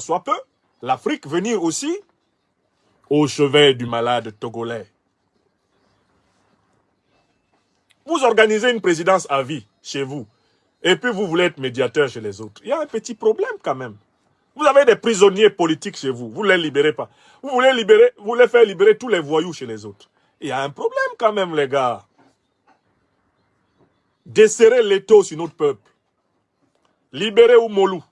tant soit peu, l'Afrique venir aussi au chevet du malade togolais. Vous organisez une présidence à vie chez vous, et puis vous voulez être médiateur chez les autres. Il y a un petit problème quand même. Vous avez des prisonniers politiques chez vous, vous ne les libérez pas. Vous voulez faire libérer tous les voyous chez les autres. Il y a un problème quand même, les gars. Desserrer l'étau sur notre peuple. Libérer Oumolou.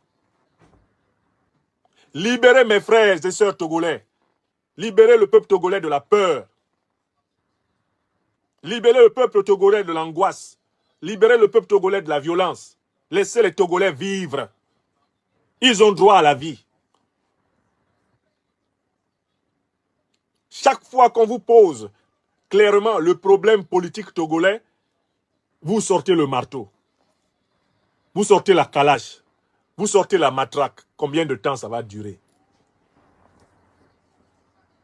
Libérer mes frères et sœurs togolais. Libérer le peuple togolais de la peur. Libérer le peuple togolais de l'angoisse. Libérer le peuple togolais de la violence. Laissez les Togolais vivre. Ils ont droit à la vie. Chaque fois qu'on vous pose clairement le problème politique togolais, vous sortez le marteau. Vous sortez la calache. Vous sortez la matraque. Combien de temps ça va durer?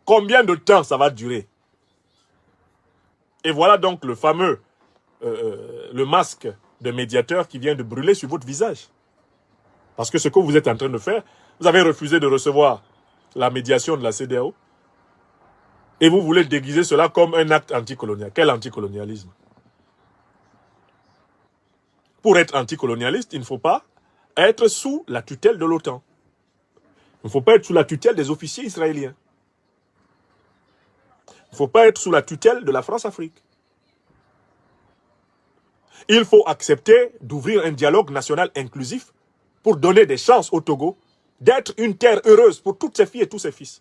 Combien de temps ça va durer? Et voilà donc le fameux le masque de médiateur qui vient de brûler sur votre visage. Parce que ce que vous êtes en train de faire, vous avez refusé de recevoir la médiation de la CEDEAO et vous voulez déguiser cela comme un acte anticolonial. Quel anticolonialisme? Pour être anticolonialiste, il ne faut pas être sous la tutelle de l'OTAN. Il ne faut pas être sous la tutelle des officiers israéliens. Il ne faut pas être sous la tutelle de la France-Afrique. Il faut accepter d'ouvrir un dialogue national inclusif pour donner des chances au Togo d'être une terre heureuse pour toutes ses filles et tous ses fils.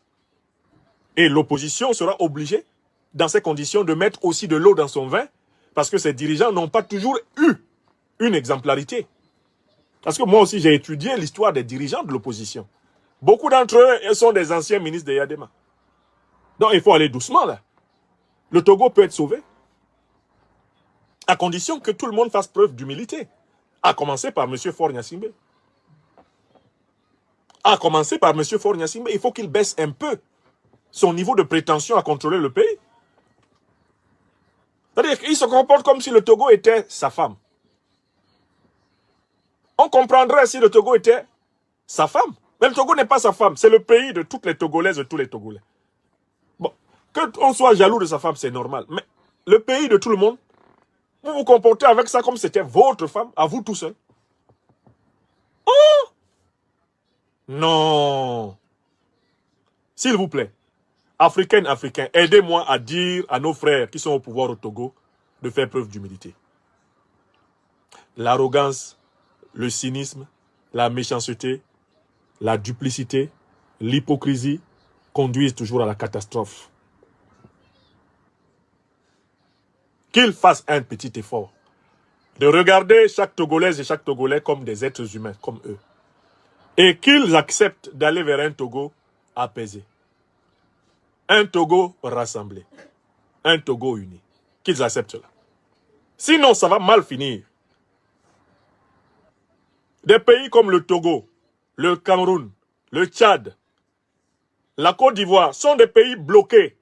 Et l'opposition sera obligée, dans ces conditions, de mettre aussi de l'eau dans son vin, parce que ces dirigeants n'ont pas toujours eu une exemplarité. Parce que moi aussi, j'ai étudié l'histoire des dirigeants de l'opposition. Beaucoup d'entre eux sont des anciens ministres de Yadema. Donc il faut aller doucement là. Le Togo peut être sauvé, à condition que tout le monde fasse preuve d'humilité. À commencer par M. Faure Gnassingbé. À commencer par M. Faure Gnassingbé, il faut qu'il baisse un peu son niveau de prétention à contrôler le pays. C'est-à-dire qu'il se comporte comme si le Togo était sa femme. On comprendrait si le Togo était sa femme. Mais le Togo n'est pas sa femme, c'est le pays de toutes les Togolaises et tous les Togolais. Bon, qu'on soit jaloux de sa femme, c'est normal. Mais le pays de tout le monde, vous vous comportez avec ça comme si c'était votre femme, à vous tout seul. Oh! Non. S'il vous plaît, Africaines, Africains, aidez-moi à dire à nos frères qui sont au pouvoir au Togo de faire preuve d'humilité. L'arrogance, le cynisme, la méchanceté, la duplicité, l'hypocrisie conduisent toujours à la catastrophe. Qu'ils fassent un petit effort de regarder chaque Togolaise et chaque Togolais comme des êtres humains, comme eux. Et qu'ils acceptent d'aller vers un Togo apaisé. Un Togo rassemblé. Un Togo uni. Qu'ils acceptent cela. Sinon, ça va mal finir. Des pays comme le Togo, le Cameroun, le Tchad, la Côte d'Ivoire sont des pays bloqués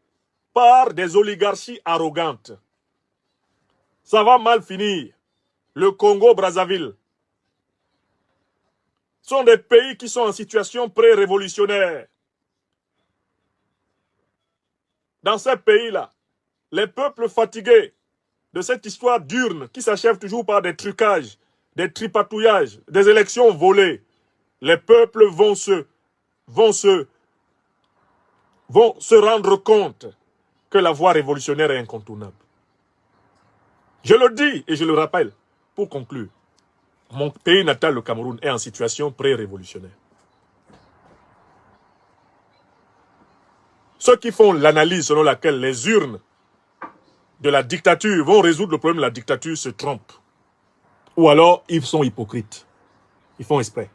par des oligarchies arrogantes. Ça va mal finir. Le Congo-Brazzaville sont des pays qui sont en situation pré-révolutionnaire. Dans ces pays-là, les peuples fatigués de cette histoire d'urne qui s'achève toujours par des trucages, des tripatouillages, des élections volées, les peuples vont se rendre compte que la voie révolutionnaire est incontournable. Je le dis et je le rappelle pour conclure. Mon pays natal, le Cameroun, est en situation pré-révolutionnaire. Ceux qui font l'analyse selon laquelle les urnes de la dictature vont résoudre le problème de la dictature se trompent. Ou alors, ils sont hypocrites. Ils font exprès.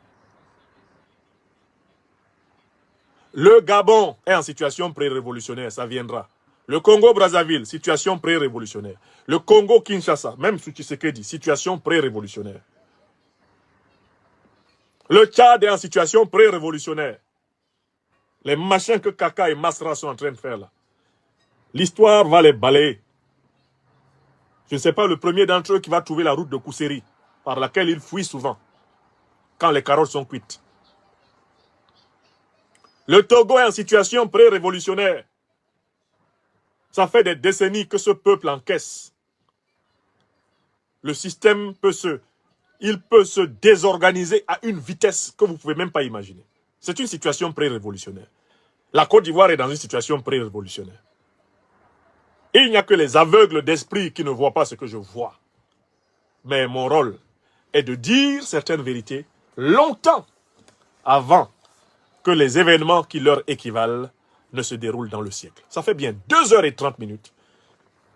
Le Gabon est en situation pré-révolutionnaire, ça viendra. Le Congo-Brazzaville, situation pré-révolutionnaire. Le Congo-Kinshasa, même sous Tshisekedi, situation pré-révolutionnaire. Le Tchad est en situation pré-révolutionnaire. Les machins que Kaka et Masra sont en train de faire là. L'histoire va les balayer. Je ne sais pas le premier d'entre eux qui va trouver la route de Kousséri, par laquelle il fuit souvent, quand les carottes sont cuites. Le Togo est en situation pré-révolutionnaire. Ça fait des décennies que ce peuple encaisse. Le système peut se désorganiser à une vitesse que vous ne pouvez même pas imaginer. C'est une situation pré-révolutionnaire. La Côte d'Ivoire est dans une situation pré-révolutionnaire. Et il n'y a que les aveugles d'esprit qui ne voient pas ce que je vois. Mais mon rôle est de dire certaines vérités longtemps avant que les événements qui leur équivalent ne se déroulent dans le siècle. Ça fait bien 2h30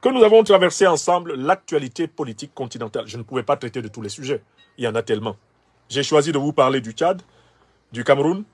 que nous avons traversé ensemble l'actualité politique continentale. Je ne pouvais pas traiter de tous les sujets. Il y en a tellement. J'ai choisi de vous parler du Tchad, du Cameroun,